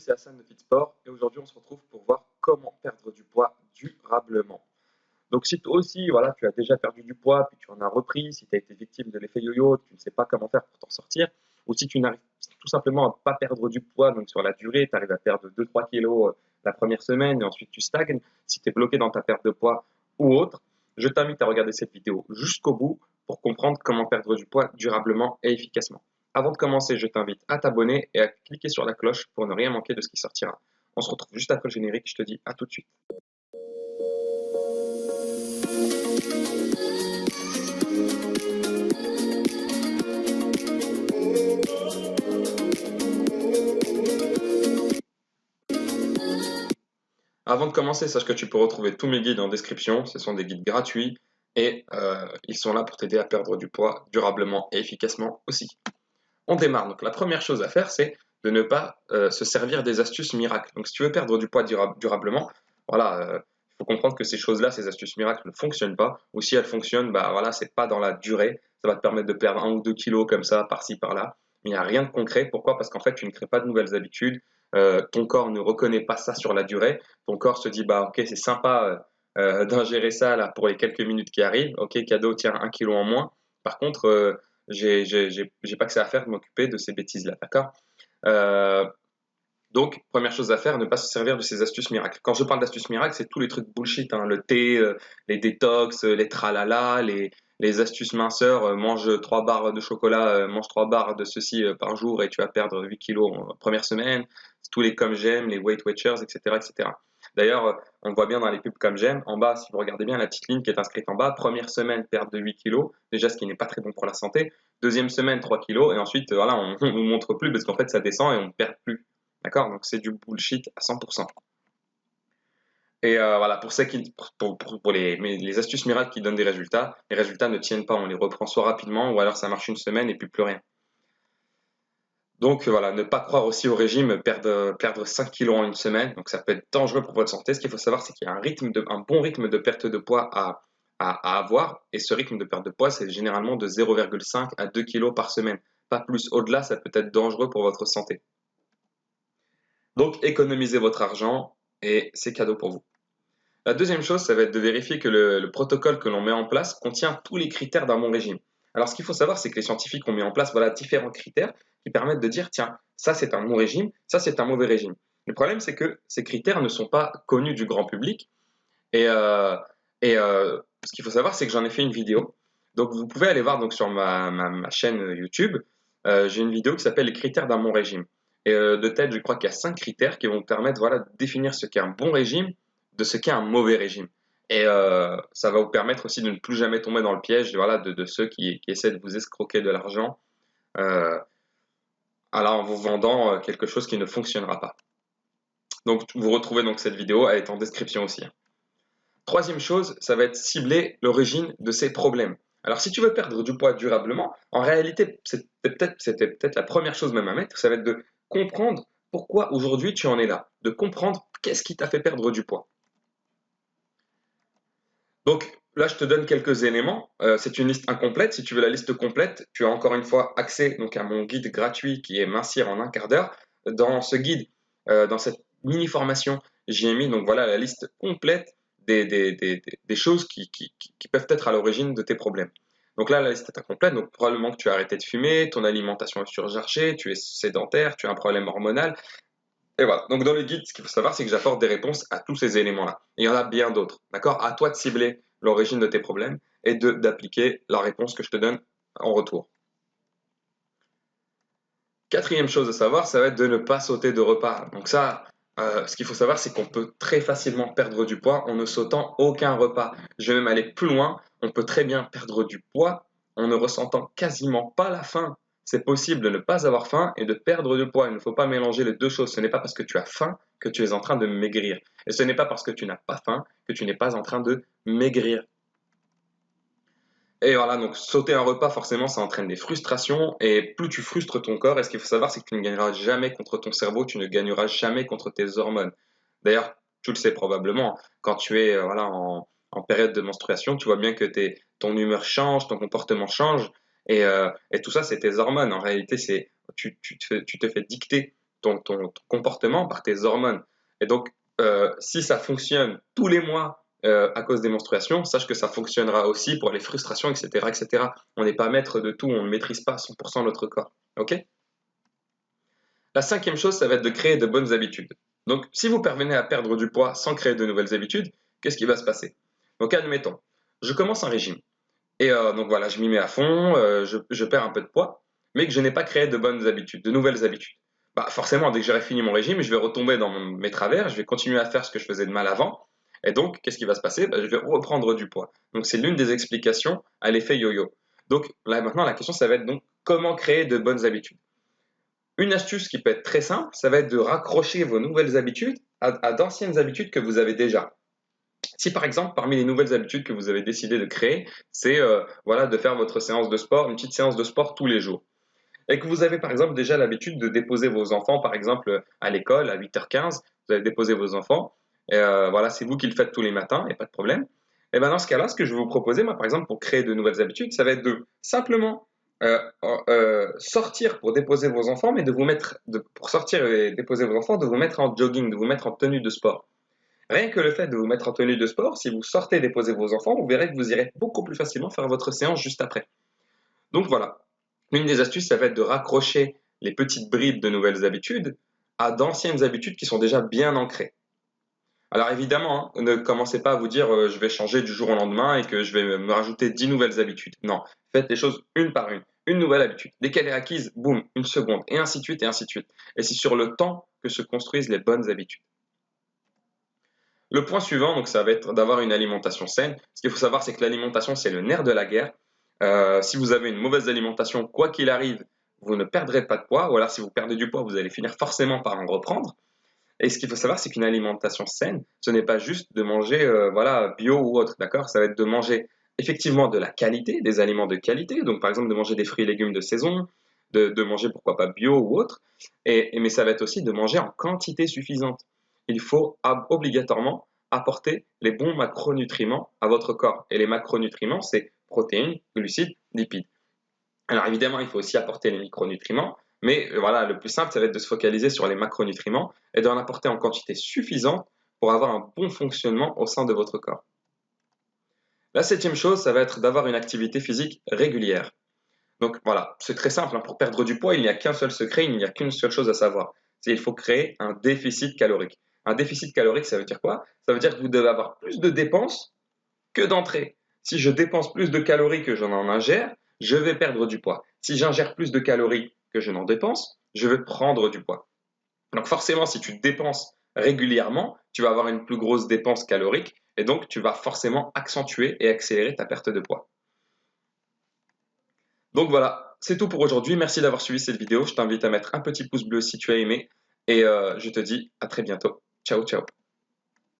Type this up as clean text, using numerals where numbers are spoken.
c'est Hassan de Fitsport et aujourd'hui on se retrouve pour voir comment perdre du poids durablement. Donc si toi aussi voilà, tu as déjà perdu du poids puis tu en as repris, si tu as été victime de l'effet yo-yo, tu ne sais pas comment faire pour t'en sortir, ou si tu n'arrives tout simplement à pas perdre du poids, donc sur la durée, tu arrives à perdre 2-3 kilos la première semaine et ensuite tu stagnes, si tu es bloqué dans ta perte de poids ou autre, je t'invite à regarder cette vidéo jusqu'au bout pour comprendre comment perdre du poids durablement et efficacement. Avant de commencer, je t'invite à t'abonner et à cliquer sur la cloche pour ne rien manquer de ce qui sortira. On se retrouve juste après le générique, je te dis à tout de suite. Avant de commencer, sache que tu peux retrouver tous mes guides en description. Ce sont des guides gratuits et ils sont là pour t'aider à perdre du poids durablement et efficacement aussi. On démarre. Donc la première chose à faire, c'est de ne pas se servir des astuces miracles. Donc si tu veux perdre du poids durablement, voilà, il faut comprendre que ces choses-là, ces astuces miracles ne fonctionnent pas. Ou si elles fonctionnent, bah voilà, c'est pas dans la durée. Ça va te permettre de perdre 1 ou 2 kilos comme ça, par-ci, par-là. Mais il n'y a rien de concret. Pourquoi? Parce qu'en fait, tu ne crées pas de nouvelles habitudes. Ton corps ne reconnaît pas ça sur la durée. Ton corps se dit, bah ok, c'est sympa d'ingérer ça là pour les quelques minutes qui arrivent. Ok, cadeau, tiens, 1 kilo en moins. Par contre, j'ai pas que ça à faire de m'occuper de ces bêtises-là, d'accord? Euh, donc, première chose à faire, ne pas se servir de ces astuces miracles. Quand je parle d'astuces miracles, c'est tous les trucs bullshit, hein, le thé, les détox, les tralala, les astuces minceurs, mange 3 barres de chocolat, mange 3 barres de ceci par jour et tu vas perdre 8 kilos en première semaine. Tous les comme j'aime, les Weight Watchers, etc., etc. D'ailleurs, on le voit bien dans les pubs comme j'aime. En bas, si vous regardez bien la petite ligne qui est inscrite en bas, première semaine, perte de 8 kilos, déjà ce qui n'est pas très bon pour la santé. Deuxième semaine, 3 kilos, et ensuite, voilà, on ne montre plus parce qu'en fait, ça descend et on ne perd plus. D'accord? Donc c'est du bullshit à 100%. Et voilà, pour les astuces miracles qui donnent des résultats, les résultats ne tiennent pas, on les reprend soit rapidement, ou alors ça marche une semaine et puis plus rien. Donc voilà, ne pas croire aussi au régime, perdre 5 kilos en une semaine, donc ça peut être dangereux pour votre santé. Ce qu'il faut savoir, c'est qu'il y a un bon rythme de perte de poids à avoir, et ce rythme de perte de poids, c'est généralement de 0,5 à 2 kilos par semaine. Pas plus, au-delà, ça peut être dangereux pour votre santé. Donc économisez votre argent et c'est cadeau pour vous. La deuxième chose, ça va être de vérifier que le protocole que l'on met en place contient tous les critères d'un bon régime. Alors ce qu'il faut savoir, c'est que les scientifiques ont mis en place voilà, différents critères qui permettent de dire, tiens, ça c'est un bon régime, ça c'est un mauvais régime. Le problème, c'est que ces critères ne sont pas connus du grand public. Et, euh, ce qu'il faut savoir, c'est que j'en ai fait une vidéo. Donc vous pouvez aller voir donc, sur ma chaîne YouTube. J'ai une vidéo qui s'appelle Les critères d'un bon régime. Et de tête, je crois qu'il y a 5 critères qui vont vous permettre voilà, de définir ce qu'est un bon régime de ce qu'est un mauvais régime. Et ça va vous permettre aussi de ne plus jamais tomber dans le piège voilà, de ceux qui essaient de vous escroquer de l'argent en vous vendant quelque chose qui ne fonctionnera pas. Donc vous retrouvez donc cette vidéo, elle est en description aussi. Troisième chose, ça va être cibler l'origine de ces problèmes. Alors, si tu veux perdre du poids durablement, en réalité, c'était peut-être la première chose même à mettre, ça va être de comprendre pourquoi aujourd'hui tu en es là, de comprendre qu'est-ce qui t'a fait perdre du poids. Donc là, je te donne quelques éléments. C'est une liste incomplète. Si tu veux la liste complète, tu as encore une fois accès donc, à mon guide gratuit qui est Mincir en un quart d'heure. Dans ce guide, dans cette mini formation, j'ai mis donc voilà la liste complète des choses qui peuvent être à l'origine de tes problèmes. Donc là, la liste est incomplète, donc probablement que tu as arrêté de fumer, ton alimentation est surchargée, tu es sédentaire, tu as un problème hormonal. Et voilà. Donc dans le guide, ce qu'il faut savoir, c'est que j'apporte des réponses à tous ces éléments-là. Et il y en a bien d'autres. D'accord? À toi de cibler l'origine de tes problèmes et d'appliquer la réponse que je te donne en retour. Quatrième chose à savoir, ça va être de ne pas sauter de repas. Donc ça, ce qu'il faut savoir, c'est qu'on peut très facilement perdre du poids en ne sautant aucun repas. Je vais même aller plus loin. On peut très bien perdre du poids en ne ressentant quasiment pas la faim. C'est possible de ne pas avoir faim et de perdre du poids. Il ne faut pas mélanger les deux choses. Ce n'est pas parce que tu as faim que tu es en train de maigrir. Et ce n'est pas parce que tu n'as pas faim que tu n'es pas en train de maigrir. Et voilà, donc sauter un repas, forcément, ça entraîne des frustrations. Et plus tu frustres ton corps, et ce qu'il faut savoir, c'est que tu ne gagneras jamais contre ton cerveau, tu ne gagneras jamais contre tes hormones. D'ailleurs, tu le sais probablement, quand tu es voilà, en période de menstruation, tu vois bien que ton humeur change, ton comportement change. Et tout ça, c'est tes hormones. En réalité, tu te fais dicter ton comportement, par tes hormones. Et donc, si ça fonctionne tous les mois à cause des menstruations, sache que ça fonctionnera aussi pour les frustrations, etc., etc. On n'est pas maître de tout, on ne maîtrise pas à 100% notre corps. Ok? La cinquième chose, ça va être de créer de bonnes habitudes. Donc, si vous parvenez à perdre du poids sans créer de nouvelles habitudes, qu'est-ce qui va se passer? Donc, admettons, je commence un régime. Et donc voilà, je m'y mets à fond, je perds un peu de poids, mais que je n'ai pas créé de bonnes habitudes, de nouvelles habitudes. Bah forcément, dès que j'aurai fini mon régime, je vais retomber dans mes travers, je vais continuer à faire ce que je faisais de mal avant. Et donc, qu'est-ce qui va se passer? Bah, je vais reprendre du poids. Donc, c'est l'une des explications à l'effet yo-yo. Donc, là maintenant, la question, ça va être donc comment créer de bonnes habitudes. Une astuce qui peut être très simple, ça va être de raccrocher vos nouvelles habitudes à d'anciennes habitudes que vous avez déjà. Si par exemple, parmi les nouvelles habitudes que vous avez décidé de créer, c'est voilà, de faire votre séance de sport, une petite séance de sport tous les jours, et que vous avez par exemple déjà l'habitude de déposer vos enfants, par exemple à l'école à 8h15, vous allez déposer vos enfants, et voilà, c'est vous qui le faites tous les matins, il n'y a pas de problème. Et bien dans ce cas-là, ce que je vais vous proposer, moi par exemple, pour créer de nouvelles habitudes, ça va être de simplement sortir pour déposer vos enfants, mais de vous mettre, pour sortir et déposer vos enfants, de vous mettre en jogging, de vous mettre en tenue de sport. Rien que le fait de vous mettre en tenue de sport, si vous sortez déposer vos enfants, vous verrez que vous irez beaucoup plus facilement faire votre séance juste après. Donc voilà, une des astuces, ça va être de raccrocher les petites bribes de nouvelles habitudes à d'anciennes habitudes qui sont déjà bien ancrées. Alors évidemment, hein, ne commencez pas à vous dire je vais changer du jour au lendemain et que je vais me rajouter 10 nouvelles habitudes. Non, faites les choses une par une. Une nouvelle habitude. Dès qu'elle est acquise, boum, une seconde, et ainsi de suite, et ainsi de suite. Et c'est sur le temps que se construisent les bonnes habitudes. Le point suivant, donc, ça va être d'avoir une alimentation saine. Ce qu'il faut savoir, c'est que l'alimentation, c'est le nerf de la guerre. Si vous avez une mauvaise alimentation, quoi qu'il arrive, vous ne perdrez pas de poids, ou alors si vous perdez du poids, vous allez finir forcément par en reprendre. Et ce qu'il faut savoir, c'est qu'une alimentation saine, ce n'est pas juste de manger voilà, bio ou autre, d'accord? Ça va être de manger effectivement de la qualité, des aliments de qualité, donc par exemple de manger des fruits et légumes de saison, de manger pourquoi pas bio ou autre, mais ça va être aussi de manger en quantité suffisante. Il faut obligatoirement apporter les bons macronutriments à votre corps. Et les macronutriments, c'est protéines, glucides, lipides. Alors évidemment, il faut aussi apporter les micronutriments, mais voilà, le plus simple, ça va être de se focaliser sur les macronutriments et d'en apporter en quantité suffisante pour avoir un bon fonctionnement au sein de votre corps. La septième chose, ça va être d'avoir une activité physique régulière. Donc voilà, c'est très simple, hein. Pour perdre du poids, il n'y a qu'un seul secret, il n'y a qu'une seule chose à savoir. C'est qu'il faut créer un déficit calorique. Un déficit calorique, ça veut dire quoi? Ça veut dire que vous devez avoir plus de dépenses que d'entrées. Si je dépense plus de calories que je n'en ingère, je vais perdre du poids. Si j'ingère plus de calories que je n'en dépense, je vais prendre du poids. Donc forcément, si tu dépenses régulièrement, tu vas avoir une plus grosse dépense calorique et donc tu vas forcément accentuer et accélérer ta perte de poids. Donc voilà, c'est tout pour aujourd'hui. Merci d'avoir suivi cette vidéo. Je t'invite à mettre un petit pouce bleu si tu as aimé et je te dis à très bientôt. Ciao, ciao.